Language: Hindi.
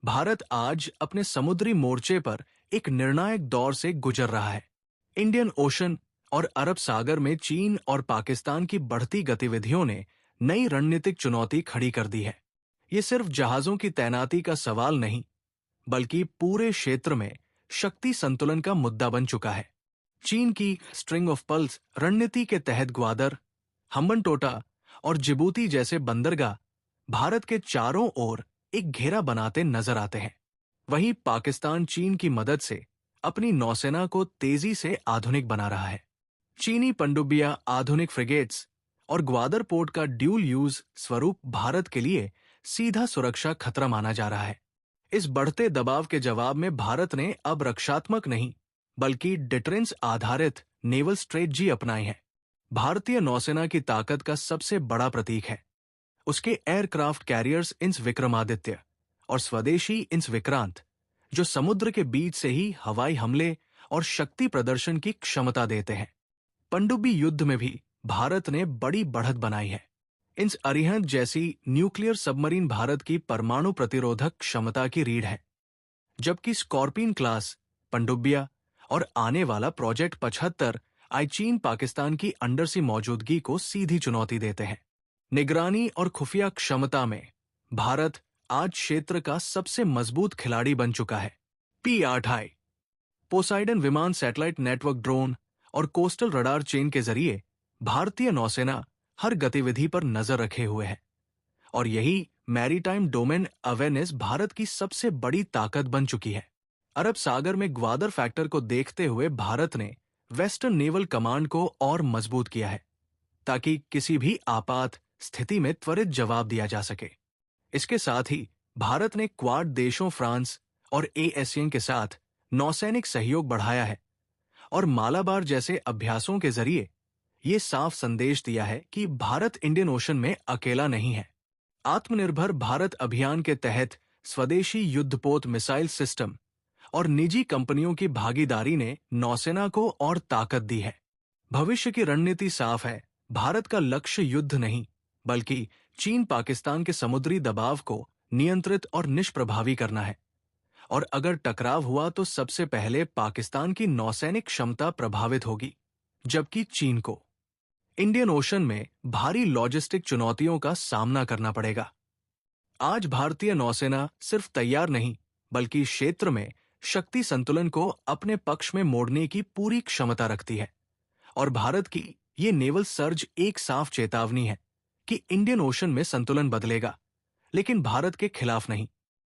भारत आज अपने समुद्री मोर्चे पर एक निर्णायक दौर से गुजर रहा है। इंडियन ओशन और अरब सागर में चीन और पाकिस्तान की बढ़ती गतिविधियों ने नई रणनीतिक चुनौती खड़ी कर दी है। ये सिर्फ जहाजों की तैनाती का सवाल नहीं, बल्कि पूरे क्षेत्र में शक्ति संतुलन का मुद्दा बन चुका है। चीन की स्ट्रिंग ऑफ पर्ल्स रणनीति के तहत ग्वादर, हम्बनटोटा और जिबूती जैसे बंदरगाह भारत के चारों ओर एक घेरा बनाते नजर आते हैं। वहीं पाकिस्तान चीन की मदद से अपनी नौसेना को तेजी से आधुनिक बना रहा है। चीनी पनडुब्बियां, आधुनिक फ्रिगेट्स और ग्वादर पोर्ट का ड्यूल यूज स्वरूप भारत के लिए सीधा सुरक्षा खतरा माना जा रहा है। इस बढ़ते दबाव के जवाब में भारत ने अब रक्षात्मक नहीं, बल्कि डिटरेंस आधारित नेवल स्ट्रेटजी अपनाई है। भारतीय नौसेना की ताकत का सबसे बड़ा प्रतीक है उसके एयरक्राफ्ट कैरियर्स इंस विक्रमादित्य और स्वदेशी इंस विक्रांत, जो समुद्र के बीच से ही हवाई हमले और शक्ति प्रदर्शन की क्षमता देते हैं। पनडुब्बी युद्ध में भी भारत ने बड़ी बढ़त बनाई है। इंस अरिहंत जैसी न्यूक्लियर सबमरीन भारत की परमाणु प्रतिरोधक क्षमता की रीढ़ है, जबकि स्कॉर्पियन क्लास पनडुब्बियां और आने वाला प्रोजेक्ट 75 चीन पाकिस्तान की अंडरसी मौजूदगी को सीधी चुनौती देते हैं। निगरानी और खुफिया क्षमता में भारत आज क्षेत्र का सबसे मजबूत खिलाड़ी बन चुका है। P-8I, पोसाइडन विमान सैटेलाइट नेटवर्क, ड्रोन और कोस्टल रडार चेन के जरिए भारतीय नौसेना हर गतिविधि पर नजर रखे हुए है, और यही मैरीटाइम डोमेन अवेयरनेस भारत की सबसे बड़ी ताकत बन चुकी है। अरब सागर में ग्वादर फैक्टर को देखते हुए भारत ने वेस्टर्न नेवल कमांड को और मजबूत किया है, ताकि किसी भी आपात स्थिति में त्वरित जवाब दिया जा सके। इसके साथ ही भारत ने क्वाड देशों फ्रांस और ASEAN के साथ नौसैनिक सहयोग बढ़ाया है और मालाबार जैसे अभ्यासों के जरिए ये साफ संदेश दिया है कि भारत इंडियन ओशन में अकेला नहीं है। आत्मनिर्भर भारत अभियान के तहत स्वदेशी युद्धपोत मिसाइल सिस्टम और निजी कंपनियों की भागीदारी ने नौसेना को और ताकत दी है। भविष्य की रणनीति साफ है। भारत का लक्ष्य युद्ध नहीं, बल्कि चीन पाकिस्तान के समुद्री दबाव को नियंत्रित और निष्प्रभावी करना है। और अगर टकराव हुआ तो सबसे पहले पाकिस्तान की नौसैनिक क्षमता प्रभावित होगी, जबकि चीन को इंडियन ओशन में भारी लॉजिस्टिक चुनौतियों का सामना करना पड़ेगा। आज भारतीय नौसेना सिर्फ तैयार नहीं, बल्कि क्षेत्र में शक्ति संतुलन को अपने पक्ष में मोड़ने की पूरी क्षमता रखती है। और भारत की ये नेवल सर्ज एक साफ चेतावनी है कि इंडियन ओशन में संतुलन बदलेगा, लेकिन भारत के खिलाफ नहीं।